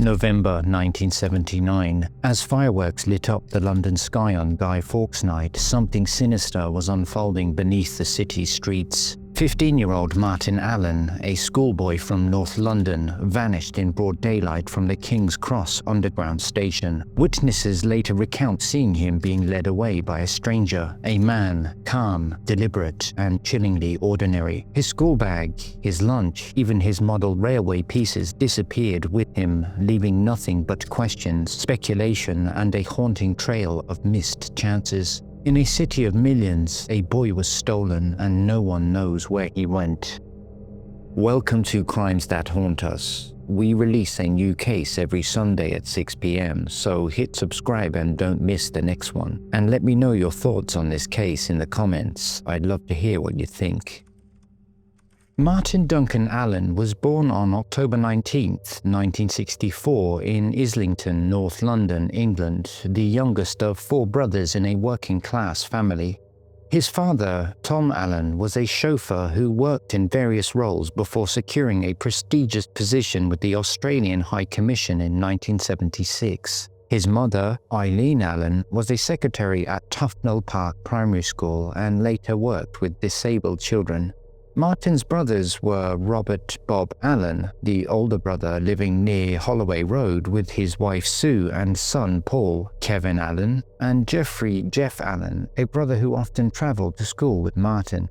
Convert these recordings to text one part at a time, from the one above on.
November 1979. As fireworks lit up the London sky on Guy Fawkes night, something sinister was unfolding beneath the city's streets. 15-year-old Martin Allen, a schoolboy from North London, vanished in broad daylight from the King's Cross underground station. Witnesses later recount seeing him being led away by a stranger, a man, calm, deliberate, and chillingly ordinary. His school bag, his lunch, even his model railway pieces disappeared with him, leaving nothing but questions, speculation, and a haunting trail of missed chances. In a city of millions, a boy was stolen and no one knows where he went. Welcome to Crimes That Haunt Us. We release a new case every Sunday at 6 p.m, so hit subscribe and don't miss the next one. And let me know your thoughts on this case in the comments. I'd love to hear what you think. Martin Duncan Allen was born on October 19, 1964 in Islington, North London, England, the youngest of 4 brothers in a working-class family. His father, Tom Allen, was a chauffeur who worked in various roles before securing a prestigious position with the Australian High Commission in 1976. His mother, Eileen Allen, was a secretary at Tufnell Park Primary School and later worked with disabled children. Martin's brothers were Robert Bob Allen, the older brother living near Holloway Road with his wife Sue and son Paul, Kevin Allen, and Jeffrey Jeff Allen, a brother who often travelled to school with Martin.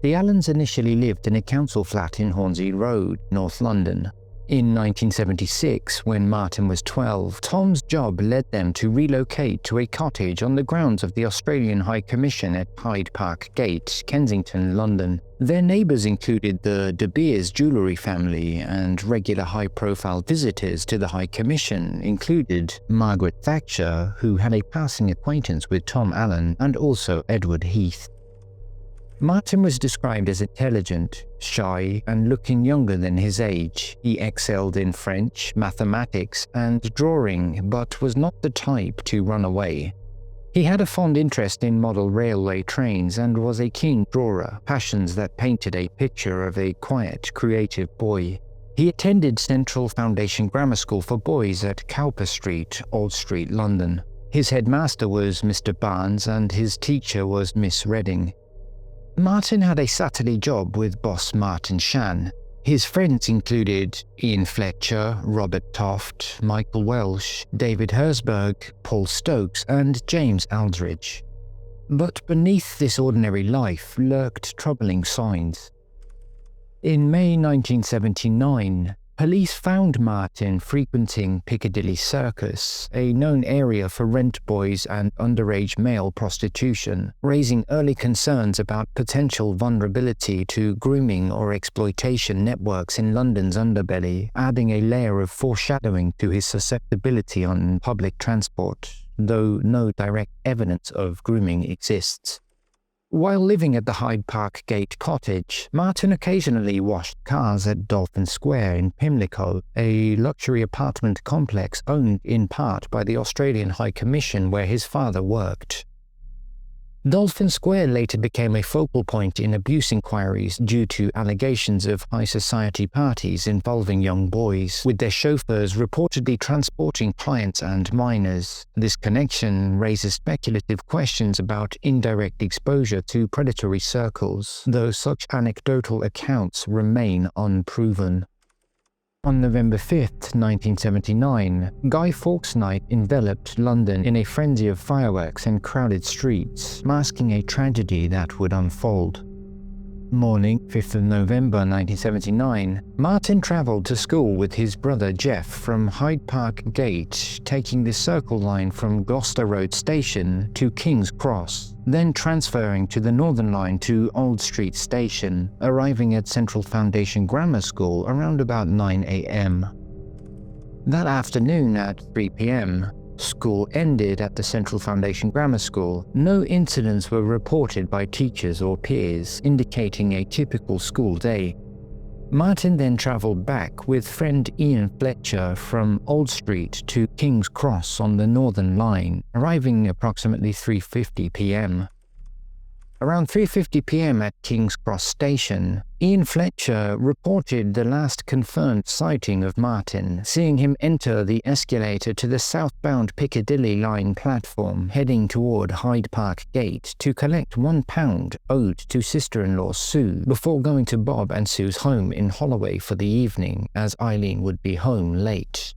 The Allens initially lived in a council flat in Hornsey Road, North London. In 1976, when Martin was 12, Tom's job led them to relocate to a cottage on the grounds of the Australian High Commission at Hyde Park Gate, Kensington, London. Their neighbours included the De Beers jewellery family, and regular high-profile visitors to the High Commission included Margaret Thatcher, who had a passing acquaintance with Tom Allen, and also Edward Heath. Martin was described as intelligent, shy, and looking younger than his age. He excelled in French, mathematics, and drawing, but was not the type to run away. He had a fond interest in model railway trains and was a keen drawer, passions that painted a picture of a quiet, creative boy. He attended Central Foundation Grammar School for Boys at Cowper Street, Old Street, London. His headmaster was Mr. Barnes and his teacher was Miss Redding. Martin had a Saturday job with boss Martin Shan. His friends included Ian Fletcher, Robert Toft, Michael Welsh, David Herzberg, Paul Stokes, and James Aldridge. But beneath this ordinary life lurked troubling signs. In May 1979, police found Martin frequenting Piccadilly Circus, a known area for rent boys and underage male prostitution, raising early concerns about potential vulnerability to grooming or exploitation networks in London's underbelly, adding a layer of foreshadowing to his susceptibility on public transport, though no direct evidence of grooming exists. While living at the Hyde Park Gate cottage, Martin occasionally washed cars at Dolphin Square in Pimlico, a luxury apartment complex owned in part by the Australian High Commission where his father worked. Dolphin Square later became a focal point in abuse inquiries due to allegations of high society parties involving young boys, with their chauffeurs reportedly transporting clients and minors. This connection raises speculative questions about indirect exposure to predatory circles, though such anecdotal accounts remain unproven. On November 5, 1979, Guy Fawkes night enveloped London in a frenzy of fireworks and crowded streets, masking a tragedy that would unfold. Morning, 5th of November 1979, Martin travelled to school with his brother Jeff from Hyde Park Gate, taking the Circle line from Gloucester Road Station to King's Cross, then transferring to the Northern Line to Old Street Station, arriving at Central Foundation Grammar School around about 9 a.m. That afternoon at 3 p.m, school ended at the Central Foundation Grammar School. No incidents were reported by teachers or peers, indicating a typical school day. Martin then travelled back with friend Ian Fletcher from Old Street to King's Cross on the Northern Line, arriving approximately 3:50 p.m. Around 3:50 p.m. at King's Cross Station, Ian Fletcher reported the last confirmed sighting of Martin, seeing him enter the escalator to the southbound Piccadilly line platform, heading toward Hyde Park Gate to collect £1 owed to sister-in-law Sue before going to Bob and Sue's home in Holloway for the evening, as Eileen would be home late.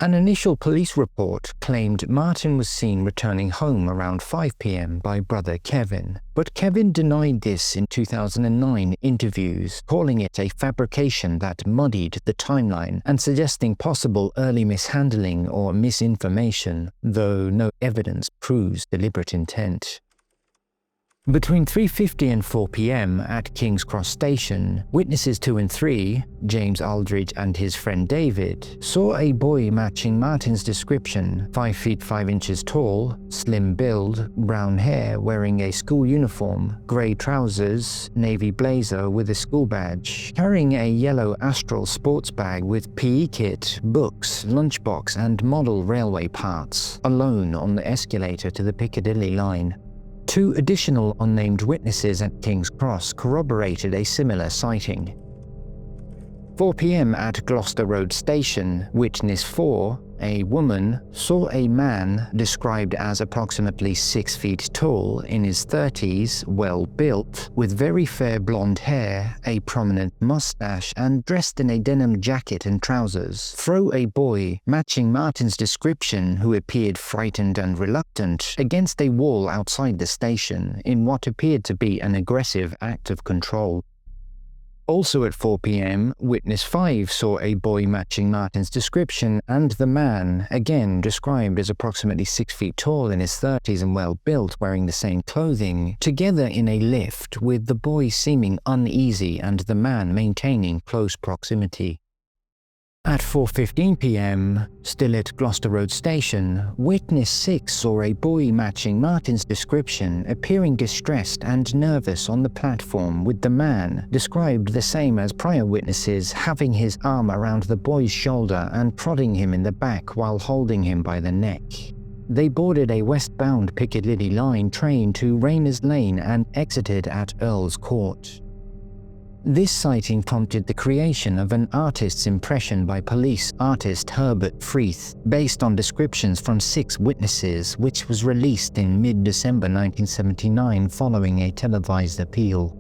An initial police report claimed Martin was seen returning home around 5 p.m. by brother Kevin, but Kevin denied this in 2009 interviews, calling it a fabrication that muddied the timeline and suggesting possible early mishandling or misinformation, though no evidence proves deliberate intent. Between 3:50 and 4 p.m. at King's Cross Station, witnesses 2 and 3, James Aldridge and his friend David, saw a boy matching Martin's description, 5 feet 5 inches tall, slim build, brown hair, wearing a school uniform, grey trousers, navy blazer with a school badge, carrying a yellow Astral sports bag with PE kit, books, lunchbox and model railway parts, alone on the escalator to the Piccadilly line. 2 additional unnamed witnesses at King's Cross corroborated a similar sighting. 4 p.m. at Gloucester Road Station, witness 4, a woman, saw a man described as approximately 6 feet tall, in his 30s, well built, with very fair blonde hair, a prominent mustache, and dressed in a denim jacket and trousers, throw a boy, matching Martin's description, who appeared frightened and reluctant, against a wall outside the station, in what appeared to be an aggressive act of control. Also at 4 p.m., witness 5 saw a boy matching Martin's description and the man, again described as approximately 6 feet tall, in his 30s and well built, wearing the same clothing, together in a lift, with the boy seeming uneasy and the man maintaining close proximity. At 4:15 p.m., still at Gloucester Road Station, witness 6 saw a boy matching Martin's description, appearing distressed and nervous on the platform, with the man, described the same as prior witnesses, having his arm around the boy's shoulder and prodding him in the back while holding him by the neck. They boarded a westbound Piccadilly line train to Rayners Lane and exited at Earl's Court. This sighting prompted the creation of an artist's impression by police artist Herbert Freeth, based on descriptions from 6 witnesses, which was released in mid-December 1979 following a televised appeal.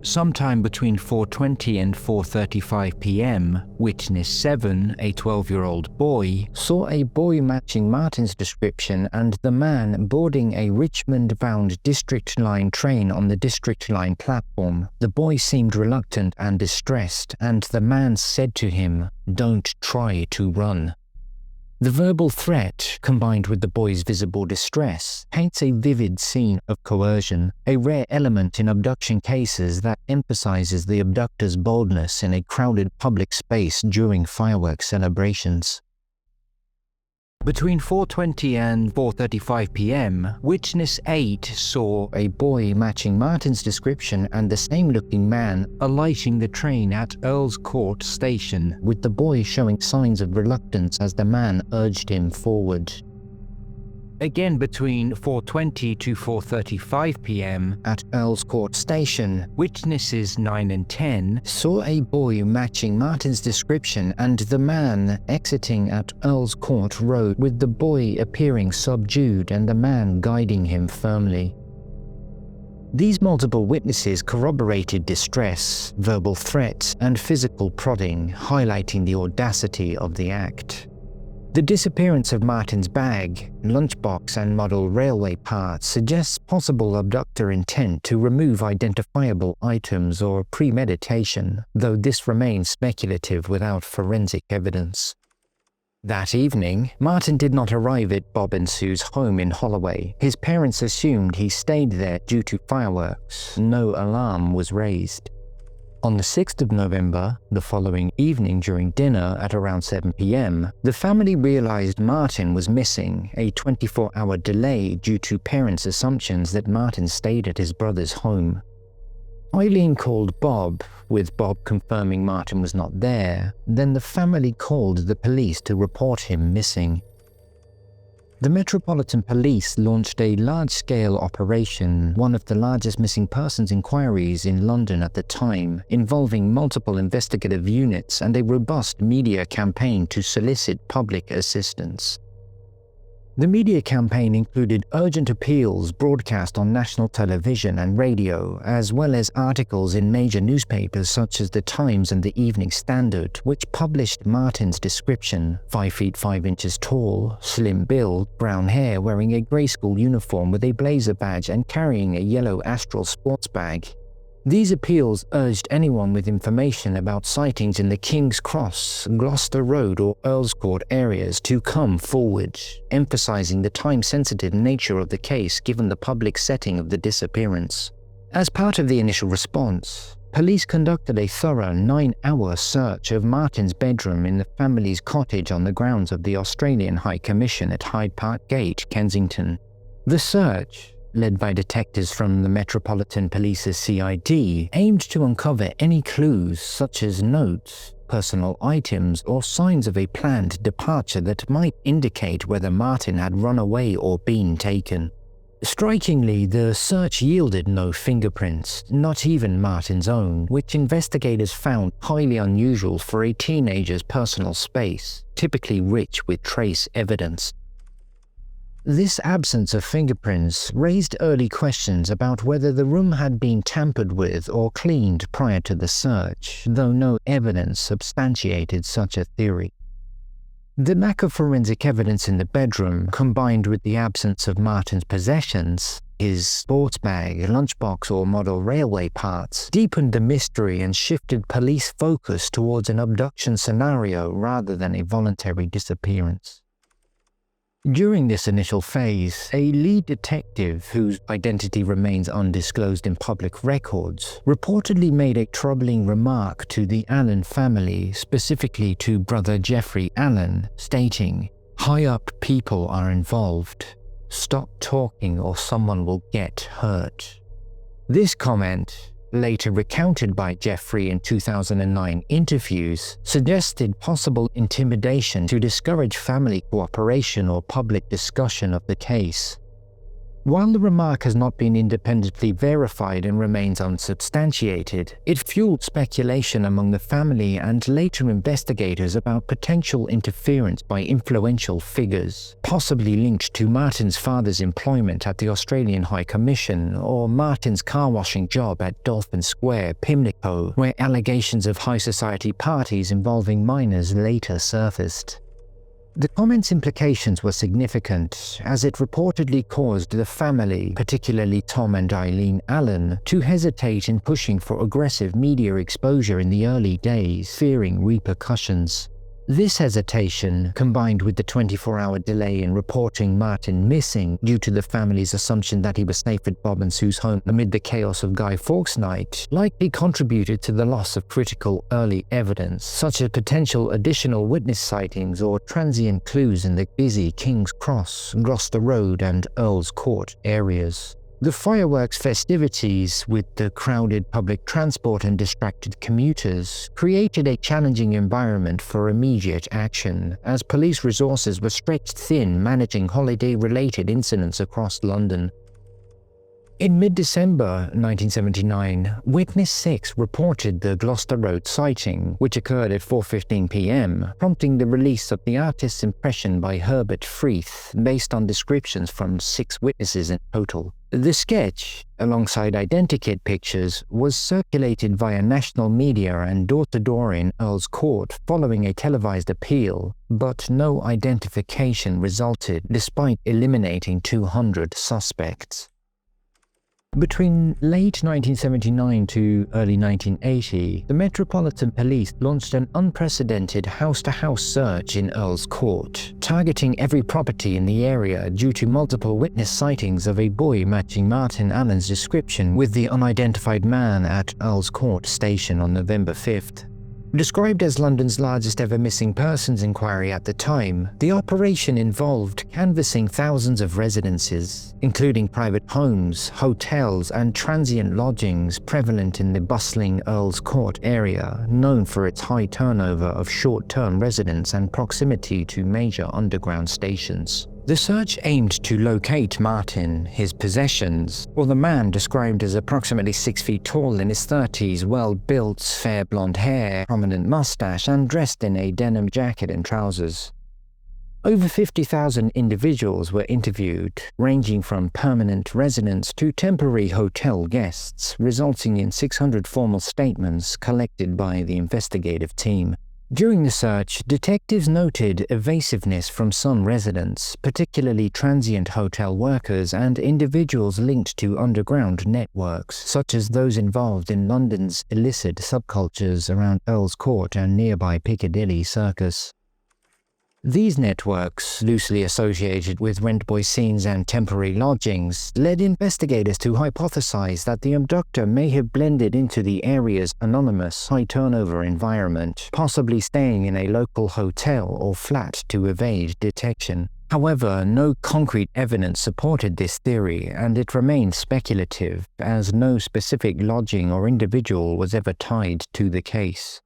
Sometime between 4:20 and 4:35 p.m., witness 7, a 12-year-old boy, saw a boy matching Martin's description and the man boarding a Richmond-bound District Line train on the District Line platform. The boy seemed reluctant and distressed, and the man said to him, "Don't try to run." The verbal threat, combined with the boy's visible distress, paints a vivid scene of coercion, a rare element in abduction cases that emphasizes the abductor's boldness in a crowded public space during fireworks celebrations. Between 4:20 and 4:35 p.m., witness 8 saw a boy matching Martin's description and the same-looking man alighting the train at Earl's Court Station, with the boy showing signs of reluctance as the man urged him forward. Again between 4:20 to 4:35 p.m. at Earl's Court Station, witnesses 9 and 10 saw a boy matching Martin's description and the man exiting at Earl's Court Road, with the boy appearing subdued and the man guiding him firmly. These multiple witnesses corroborated distress, verbal threats, and physical prodding, highlighting the audacity of the act. The disappearance of Martin's bag, lunchbox, and model railway parts suggests possible abductor intent to remove identifiable items or premeditation, though this remains speculative without forensic evidence. That evening, Martin did not arrive at Bob and Sue's home in Holloway. His parents assumed he stayed there due to fireworks. No alarm was raised. On the 6th of November, the following evening during dinner at around 7 p.m., the family realized Martin was missing, a 24-hour delay due to parents' assumptions that Martin stayed at his brother's home. Eileen called Bob, with Bob confirming Martin was not there. Then the family called the police to report him missing. The Metropolitan Police launched a large-scale operation, one of the largest missing persons inquiries in London at the time, involving multiple investigative units and a robust media campaign to solicit public assistance. The media campaign included urgent appeals broadcast on national television and radio, as well as articles in major newspapers such as The Times and The Evening Standard, which published Martin's description: 5 feet 5 inches tall, slim build, brown hair, wearing a grey school uniform with a blazer badge and carrying a yellow Astral sports bag. These appeals urged anyone with information about sightings in the King's Cross, Gloucester Road or Earl's Court areas to come forward, emphasizing the time-sensitive nature of the case given the public setting of the disappearance. As part of the initial response, police conducted a thorough 9-hour search of Martin's bedroom in the family's cottage on the grounds of the Australian High Commission at Hyde Park Gate, Kensington. The search, led by detectives from the Metropolitan Police's CID, aimed to uncover any clues such as notes, personal items, or signs of a planned departure that might indicate whether Martin had run away or been taken. Strikingly, the search yielded no fingerprints, not even Martin's own, which investigators found highly unusual for a teenager's personal space, typically rich with trace evidence. This absence of fingerprints raised early questions about whether the room had been tampered with or cleaned prior to the search, though no evidence substantiated such a theory. The lack of forensic evidence in the bedroom, combined with the absence of Martin's possessions, his sports bag, lunchbox or model railway parts, deepened the mystery and shifted police focus towards an abduction scenario rather than a voluntary disappearance. During this initial phase, a lead detective, whose identity remains undisclosed in public records, reportedly made a troubling remark to the Allen family, specifically to brother Jeffrey Allen, stating, "High-up people are involved. Stop talking or someone will get hurt." This comment, later recounted by Jeffrey in 2009 interviews, suggested possible intimidation to discourage family cooperation or public discussion of the case. While the remark has not been independently verified and remains unsubstantiated, it fueled speculation among the family and later investigators about potential interference by influential figures, possibly linked to Martin's father's employment at the Australian High Commission or Martin's car washing job at Dolphin Square, Pimlico, where allegations of high society parties involving minors later surfaced. The comment's implications were significant, as it reportedly caused the family, particularly Tom and Eileen Allen, to hesitate in pushing for aggressive media exposure in the early days, fearing repercussions. This hesitation, combined with the 24-hour delay in reporting Martin missing due to the family's assumption that he was safe at Bob and Sue's home amid the chaos of Guy Fawkes night, likely contributed to the loss of critical early evidence, such as potential additional witness sightings or transient clues in the busy King's Cross, Gloucester Road and Earl's Court areas. The fireworks festivities, with the crowded public transport and distracted commuters, created a challenging environment for immediate action, as police resources were stretched thin managing holiday-related incidents across London. In mid-December 1979, Witness 6 reported the Gloucester Road sighting, which occurred at 4:15 p.m., prompting the release of the artist's impression by Herbert Freeth, based on descriptions from 6 witnesses in total. The sketch, alongside identikit pictures, was circulated via national media and door-to-door in Earl's Court following a televised appeal, but no identification resulted despite eliminating 200 suspects. Between late 1979 to early 1980, the Metropolitan Police launched an unprecedented house-to-house search in Earl's Court, targeting every property in the area due to multiple witness sightings of a boy matching Martin Allen's description with the unidentified man at Earl's Court station on November 5th. Described as London's largest ever missing persons inquiry at the time, the operation involved canvassing thousands of residences, including private homes, hotels, and transient lodgings prevalent in the bustling Earl's Court area, known for its high turnover of short-term residents and proximity to major underground stations. The search aimed to locate Martin, his possessions, or the man described as approximately 6 feet tall in his 30s, well-built, fair blonde hair, prominent mustache, and dressed in a denim jacket and trousers. Over 50,000 individuals were interviewed, ranging from permanent residents to temporary hotel guests, resulting in 600 formal statements collected by the investigative team. During the search, detectives noted evasiveness from some residents, particularly transient hotel workers and individuals linked to underground networks, such as those involved in London's illicit subcultures around Earl's Court and nearby Piccadilly Circus. These networks, loosely associated with rent-boy scenes and temporary lodgings, led investigators to hypothesize that the abductor may have blended into the area's anonymous, high-turnover environment, possibly staying in a local hotel or flat to evade detection. However, no concrete evidence supported this theory, and it remained speculative, as no specific lodging or individual was ever tied to the case.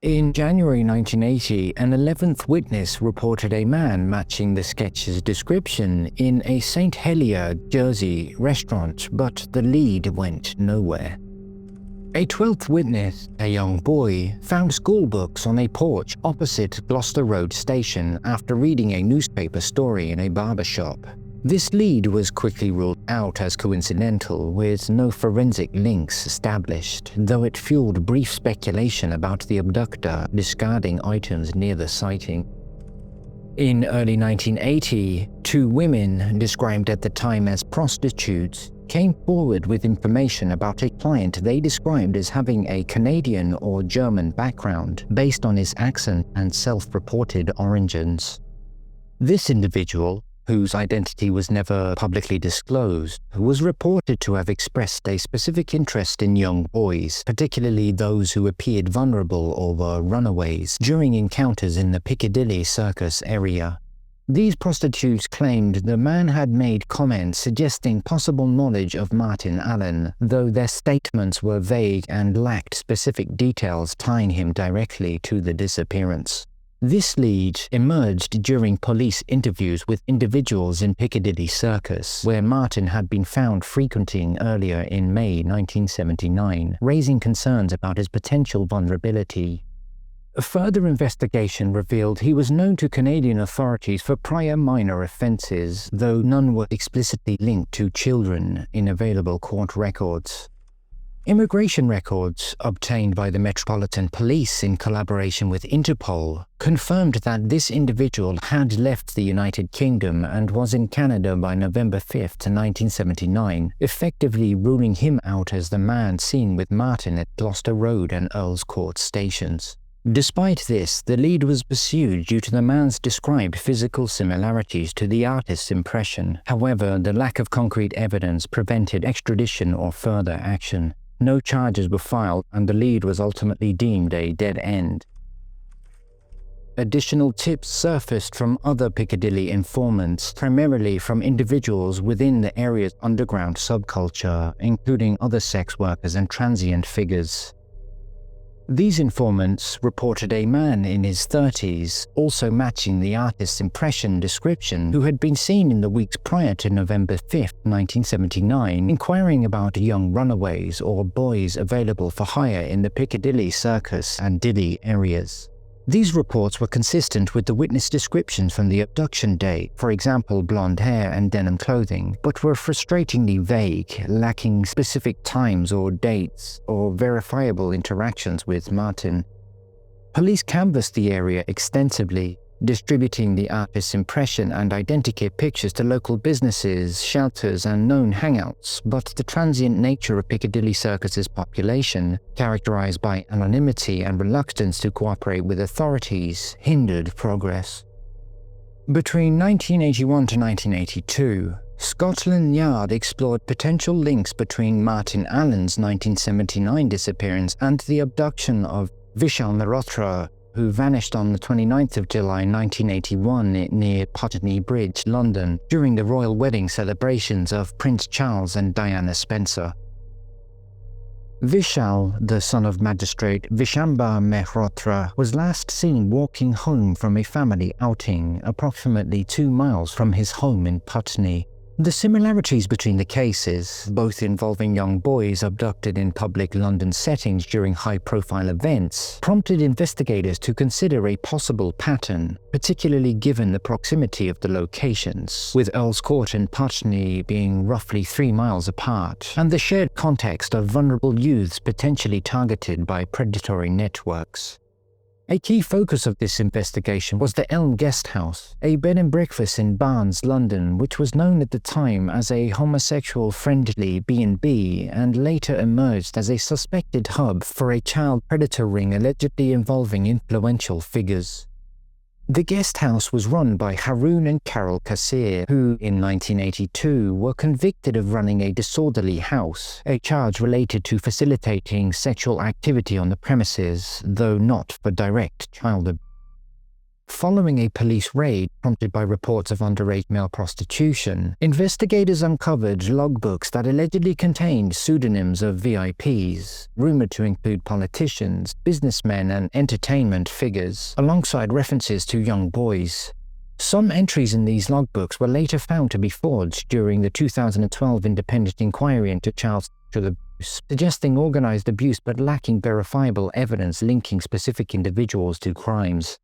In January 1980, an 11th witness reported a man matching the sketch's description in a St. Helier, Jersey restaurant, but the lead went nowhere. A 12th witness, a young boy, found schoolbooks on a porch opposite Gloucester Road station after reading a newspaper story in a barber shop. This lead was quickly ruled out as coincidental, with no forensic links established, though it fueled brief speculation about the abductor discarding items near the sighting. In early 1980, 2 women, described at the time as prostitutes, came forward with information about a client they described as having a Canadian or German background, based on his accent and self-reported origins. This individual, whose identity was never publicly disclosed, was reported to have expressed a specific interest in young boys, particularly those who appeared vulnerable or were runaways, during encounters in the Piccadilly Circus area. These prostitutes claimed the man had made comments suggesting possible knowledge of Martin Allen, though their statements were vague and lacked specific details tying him directly to the disappearance. This lead emerged during police interviews with individuals in Piccadilly Circus, where Martin had been found frequenting earlier in May 1979, raising concerns about his potential vulnerability. A further investigation revealed he was known to Canadian authorities for prior minor offences, though none were explicitly linked to children in available court records. Immigration records, obtained by the Metropolitan Police in collaboration with Interpol, confirmed that this individual had left the United Kingdom and was in Canada by November 5, 1979, effectively ruling him out as the man seen with Martin at Gloucester Road and Earl's Court stations. Despite this, the lead was pursued due to the man's described physical similarities to the artist's impression. However, the lack of concrete evidence prevented extradition or further action. No charges were filed, and the lead was ultimately deemed a dead end. Additional tips surfaced from other Piccadilly informants, primarily from individuals within the area's underground subculture, including other sex workers and transient figures. These informants reported a man in his 30s, also matching the artist's impression description, who had been seen in the weeks prior to November 5, 1979, inquiring about young runaways or boys available for hire in the Piccadilly Circus and Dilly areas. These reports were consistent with the witness descriptions from the abduction day, for example blonde hair and denim clothing, but were frustratingly vague, lacking specific times or dates or verifiable interactions with Martin. Police canvassed the area extensively, distributing the artist's impression and identikit pictures to local businesses, shelters, and known hangouts, but the transient nature of Piccadilly Circus's population, characterized by anonymity and reluctance to cooperate with authorities, hindered progress. Between 1981 to 1982, Scotland Yard explored potential links between Martin Allen's 1979 disappearance and the abduction of Vishal Mehrotra, who vanished on the 29th of July 1981 near Putney Bridge, London, during the royal wedding celebrations of Prince Charles and Diana Spencer. Vishal, the son of magistrate Vishamba Mehrotra, was last seen walking home from a family outing approximately 2 miles from his home in Putney. The similarities between the cases, both involving young boys abducted in public London settings during high-profile events, prompted investigators to consider a possible pattern, particularly given the proximity of the locations, with Earl's Court and Putney being roughly 3 miles apart, and the shared context of vulnerable youths potentially targeted by predatory networks. A key focus of this investigation was the Elm Guest House, a bed and breakfast in Barnes, London, which was known at the time as a homosexual-friendly B&B and later emerged as a suspected hub for a child predator ring allegedly involving influential figures. The guest house was run by Haroon and Carol Kassir, who, in 1982, were convicted of running a disorderly house, a charge related to facilitating sexual activity on the premises, though not for direct child abuse. Following a police raid prompted by reports of underage male prostitution, investigators uncovered logbooks that allegedly contained pseudonyms of VIPs, rumored to include politicians, businessmen, and entertainment figures, alongside references to young boys. Some entries in these logbooks were later found to be forged during the 2012 independent inquiry into child sexual abuse, suggesting organized abuse but lacking verifiable evidence linking specific individuals to crimes.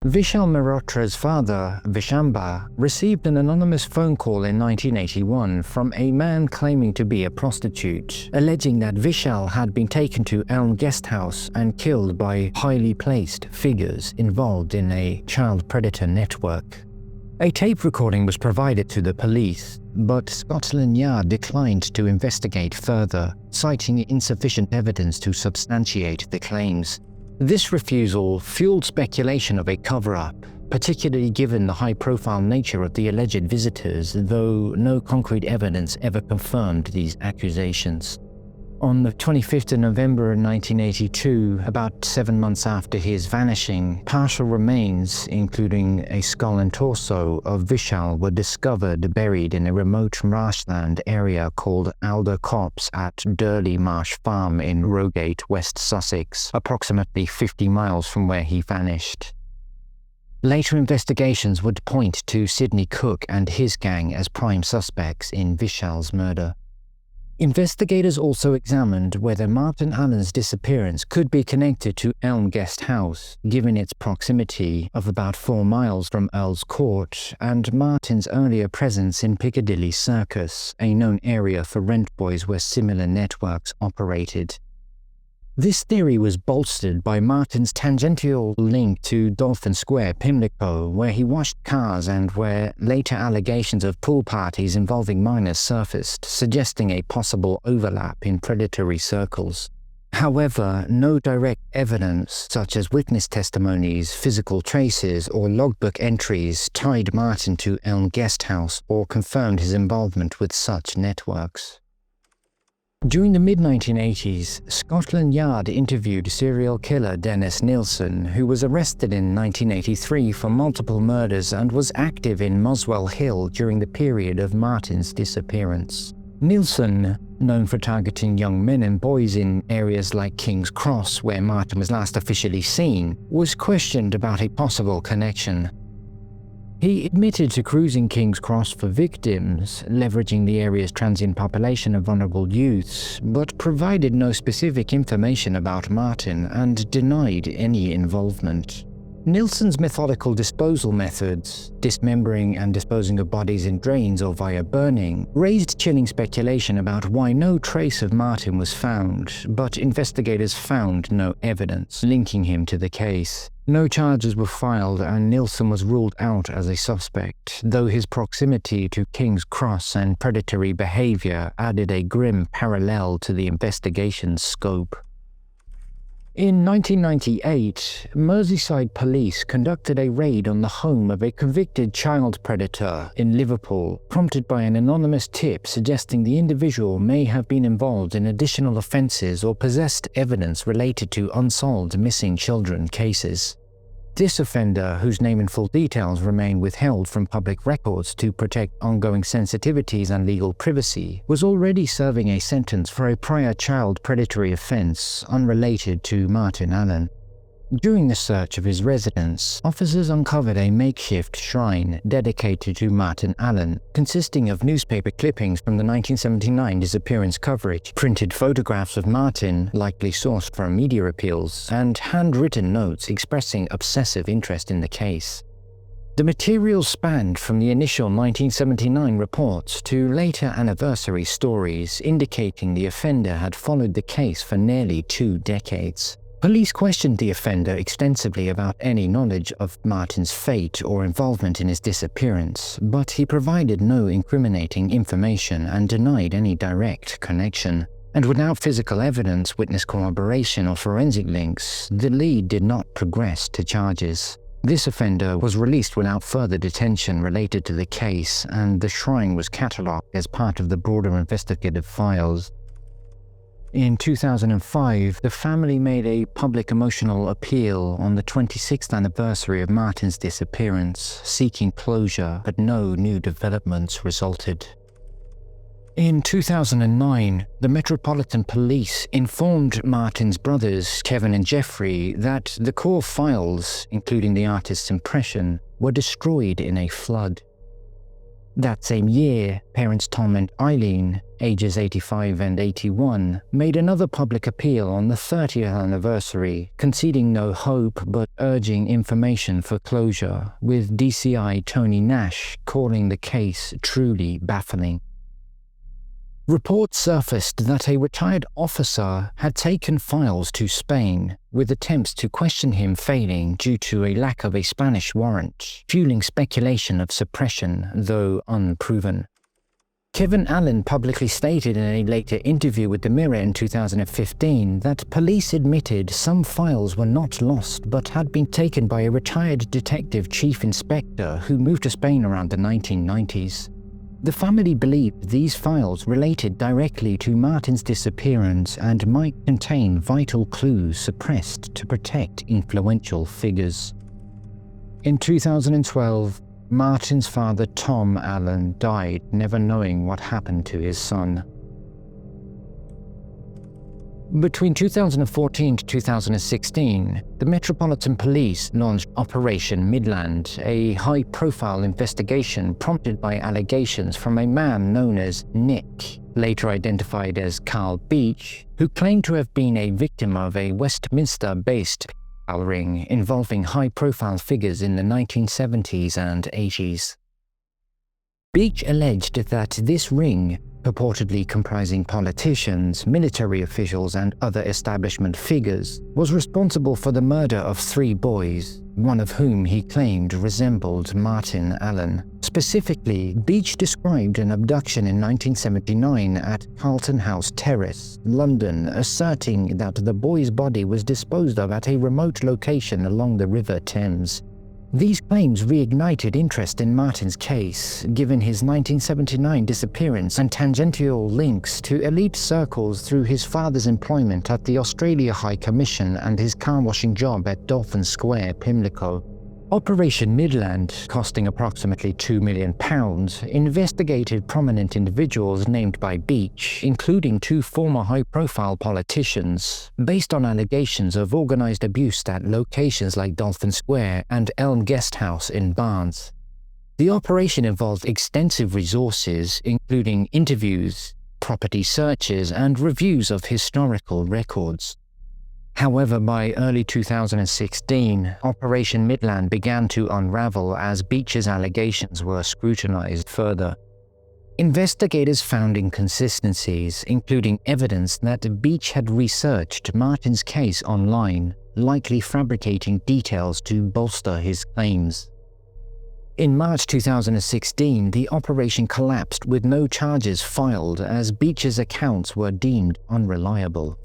Vishal Mehrotra's father, Vishamba, received an anonymous phone call in 1981 from a man claiming to be a prostitute, alleging that Vishal had been taken to Elm Guest House and killed by highly placed figures involved in a child predator network. A tape recording was provided to the police, but Scotland Yard declined to investigate further, citing insufficient evidence to substantiate the claims. This refusal fueled speculation of a cover-up, particularly given the high-profile nature of the alleged visitors, though no concrete evidence ever confirmed these accusations. On the 25th of November 1982, about 7 months after his vanishing, partial remains, including a skull and torso, of Vishal were discovered buried in a remote marshland area called Alder Copse at Durley Marsh Farm in Rogate, West Sussex, approximately 50 miles from where he vanished. Later investigations would point to Sidney Cooke and his gang as prime suspects in Vishal's murder. Investigators also examined whether Martin Allen's disappearance could be connected to Elm Guest House, given its proximity of about 4 miles from Earl's Court and Martin's earlier presence in Piccadilly Circus, a known area for rent boys where similar networks operated. This theory was bolstered by Martin's tangential link to Dolphin Square, Pimlico, where he washed cars and where later allegations of pool parties involving minors surfaced, suggesting a possible overlap in predatory circles. However, no direct evidence, such as witness testimonies, physical traces, or logbook entries, tied Martin to Elm Guest House or confirmed his involvement with such networks. During the mid-1980s, Scotland Yard interviewed serial killer Dennis Nilsen, who was arrested in 1983 for multiple murders and was active in Muswell Hill during the period of Martin's disappearance. Nilsen, known for targeting young men and boys in areas like King's Cross, where Martin was last officially seen, was questioned about a possible connection. He admitted to cruising King's Cross for victims, leveraging the area's transient population of vulnerable youths, but provided no specific information about Martin and denied any involvement. Nilsen's methodical disposal methods, dismembering and disposing of bodies in drains or via burning, raised chilling speculation about why no trace of Martin was found, but investigators found no evidence linking him to the case. No charges were filed and Nilsen was ruled out as a suspect, though his proximity to King's Cross and predatory behavior added a grim parallel to the investigation's scope. In 1998, Merseyside police conducted a raid on the home of a convicted child predator in Liverpool, prompted by an anonymous tip suggesting the individual may have been involved in additional offences or possessed evidence related to unsolved missing children cases. This offender, whose name and full details remain withheld from public records to protect ongoing sensitivities and legal privacy, was already serving a sentence for a prior child predatory offense unrelated to Martin Allen. During the search of his residence, officers uncovered a makeshift shrine dedicated to Martin Allen, consisting of newspaper clippings from the 1979 disappearance coverage, printed photographs of Martin, likely sourced from media appeals, and handwritten notes expressing obsessive interest in the case. The material spanned from the initial 1979 reports to later anniversary stories indicating the offender had followed the case for nearly 2 decades. Police questioned the offender extensively about any knowledge of Martin's fate or involvement in his disappearance, but he provided no incriminating information and denied any direct connection. And without physical evidence, witness corroboration, or forensic links, the lead did not progress to charges. This offender was released without further detention related to the case, and the shrine was catalogued as part of the broader investigative files. In 2005, the family made a public emotional appeal on the 26th anniversary of Martin's disappearance, seeking closure, but no new developments resulted. In 2009, the Metropolitan Police informed Martin's brothers, Kevin and Jeffrey, that the core files, including the artist's impression, were destroyed in a flood. That same year, parents Tom and Eileen, ages 85 and 81, made another public appeal on the 30th anniversary, conceding no hope but urging information for closure, with DCI Tony Nash calling the case truly baffling. Reports surfaced that a retired officer had taken files to Spain, with attempts to question him failing due to a lack of a Spanish warrant, fueling speculation of suppression, though unproven. Kevin Allen publicly stated in a later interview with The Mirror in 2015 that police admitted some files were not lost but had been taken by a retired detective chief inspector who moved to Spain around the 1990s. The family believed these files related directly to Martin's disappearance and might contain vital clues suppressed to protect influential figures. In 2012, Martin's father Tom Allen died, never knowing what happened to his son. Between 2014 to 2016, the Metropolitan Police launched Operation Midland, a high-profile investigation prompted by allegations from a man known as Nick, later identified as Carl Beech, who claimed to have been a victim of a Westminster-based pedophile ring involving high-profile figures in the 1970s and 80s. Beech alleged that this ring, purportedly comprising politicians, military officials, and other establishment figures, was responsible for the murder of 3 boys, one of whom he claimed resembled Martin Allen. Specifically, Beech described an abduction in 1979 at Carlton House Terrace, London, asserting that the boy's body was disposed of at a remote location along the River Thames. These claims reignited interest in Martin's case, given his 1979 disappearance and tangential links to elite circles through his father's employment at the Australia High Commission and his car-washing job at Dolphin Square, Pimlico. Operation Midland, costing approximately £2 million, investigated prominent individuals named by Beech, including 2 former high-profile politicians, based on allegations of organised abuse at locations like Dolphin Square and Elm Guest House in Barnes. The operation involved extensive resources, including interviews, property searches, and reviews of historical records. However, by early 2016, Operation Midland began to unravel as Beech's allegations were scrutinized further. Investigators found inconsistencies, including evidence that Beech had researched Martin's case online, likely fabricating details to bolster his claims. In March 2016, the operation collapsed with no charges filed as Beech's accounts were deemed unreliable.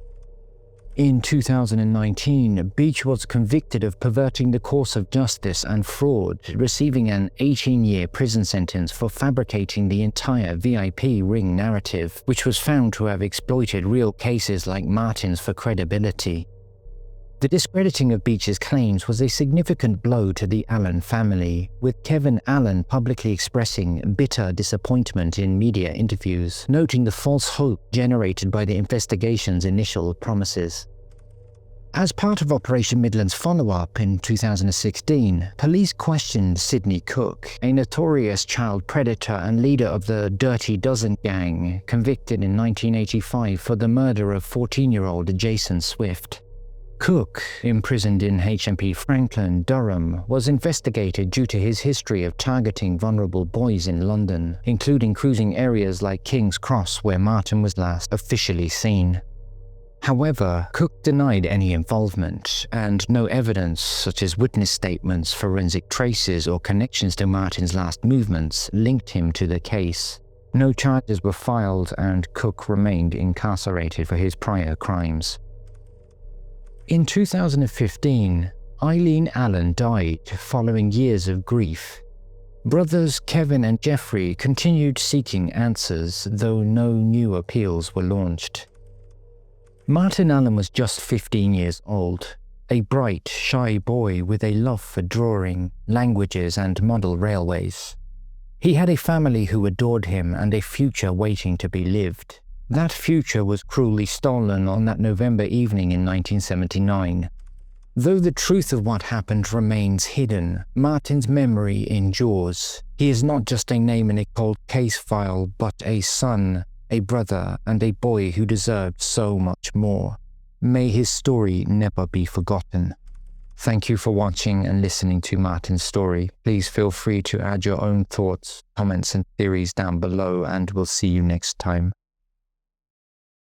In 2019, Beech was convicted of perverting the course of justice and fraud, receiving an 18-year prison sentence for fabricating the entire VIP ring narrative, which was found to have exploited real cases like Martin's for credibility. The discrediting of Beech's claims was a significant blow to the Allen family, with Kevin Allen publicly expressing bitter disappointment in media interviews, noting the false hope generated by the investigation's initial promises. As part of Operation Midland's follow-up in 2016, police questioned Sidney Cooke, a notorious child predator and leader of the Dirty Dozen gang, convicted in 1985 for the murder of 14-year-old Jason Swift. Cooke, imprisoned in HMP Franklin, Durham, was investigated due to his history of targeting vulnerable boys in London, including cruising areas like King's Cross where Martin was last officially seen. However, Cooke denied any involvement, and no evidence such as witness statements, forensic traces, or connections to Martin's last movements linked him to the case. No charges were filed, and Cooke remained incarcerated for his prior crimes. In 2015, Eileen Allen died following years of grief. Brothers Kevin and Jeffrey continued seeking answers, though no new appeals were launched. Martin Allen was just 15 years old, a bright, shy boy with a love for drawing, languages, and model railways. He had a family who adored him and a future waiting to be lived. That future was cruelly stolen on that November evening in 1979. Though the truth of what happened remains hidden, Martin's memory endures. He is not just a name in a cold case file, but a son, a brother, and a boy who deserved so much more. May his story never be forgotten. Thank you for watching and listening to Martin's story. Please feel free to add your own thoughts, comments, and theories down below, and we'll see you next time.